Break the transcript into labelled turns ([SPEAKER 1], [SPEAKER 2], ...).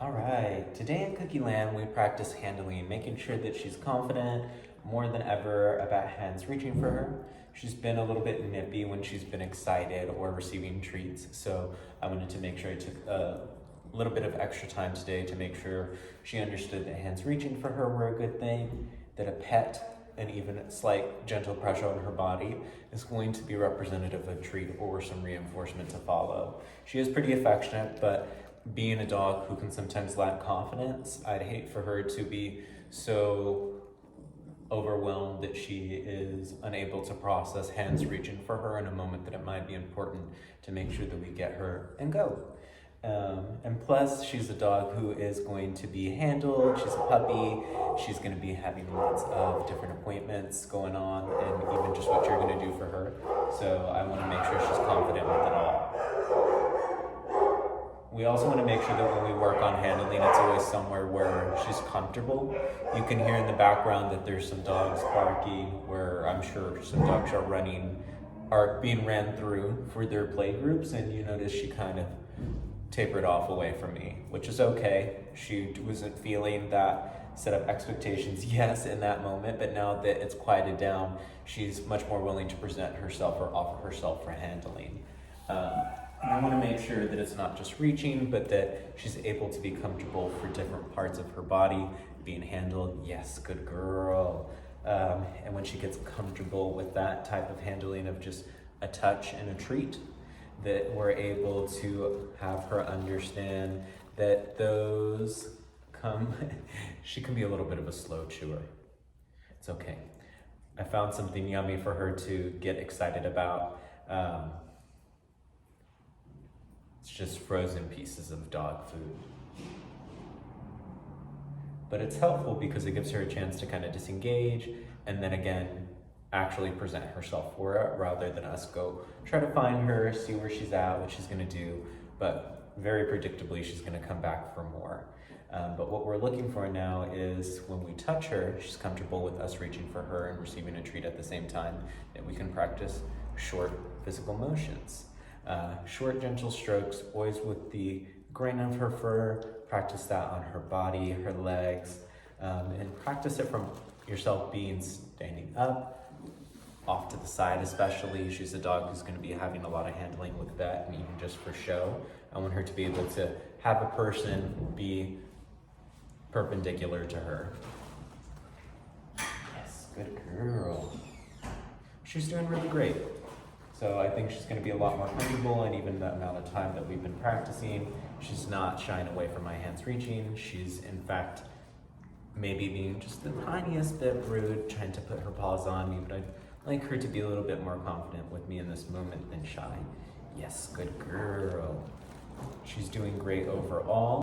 [SPEAKER 1] All right, today in Cookie Land, we practice handling, making sure that she's confident more than ever about hands reaching for her. She's been a little bit nippy when she's been excited or receiving treats, so I wanted to make sure I took a little bit of extra time today to make sure she understood that hands reaching for her were a good thing, that a pet and even slight gentle pressure on her body is going to be representative of a treat or some reinforcement to follow. She is pretty affectionate, but being a dog who can sometimes lack confidence, I'd hate for her to be so overwhelmed that she is unable to process hands reaching for her in a moment that it might be important to make sure that we get her and go. And plus, she's a dog who is going to be handled. She's a puppy. She's going to be having lots of different appointments going on, and even just what you're going to do for her. So I want to make sure she's confident with it all. We also want to make sure that when we work on handling, it's always somewhere where she's comfortable. You can hear in the background that there's some dogs barking, where I'm sure some dogs are being ran through for their play groups, and you notice she kind of tapered off away from me, which is okay. She wasn't feeling that set of expectations, yes, in that moment, but now that it's quieted down, she's much more willing to present herself or offer herself for handling. I want to make sure that it's not just reaching, but that she's able to be comfortable for different parts of her body being handled. Yes, good girl. And when she gets comfortable with that type of handling of just a touch and a treat, that we're able to have her understand that those come, she can be a little bit of a slow chewer. It's okay. I found something yummy for her to get excited about. It's just frozen pieces of dog food. But it's helpful because it gives her a chance to kind of disengage and then again, actually present herself for it rather than us go try to find her, see where she's at, what she's gonna do. But very predictably, she's gonna come back for more. But what we're looking for now is when we touch her, she's comfortable with us reaching for her and receiving a treat at the same time, that we can practice short physical motions. Short, gentle strokes, always with the grain of her fur. Practice that on her body, her legs, and practice it from yourself being standing up, off to the side especially. She's a dog who's going to be having a lot of handling with vet and even just for show. I want her to be able to have a person be perpendicular to her. Yes, good girl. She's doing really great. So I think she's going to be a lot more comfortable, and even the amount of time that we've been practicing, she's not shying away from my hands reaching. She's in fact maybe being just the tiniest bit rude, trying to put her paws on me, but I'd like her to be a little bit more confident with me in this moment than shy. Yes, good girl. She's doing great overall.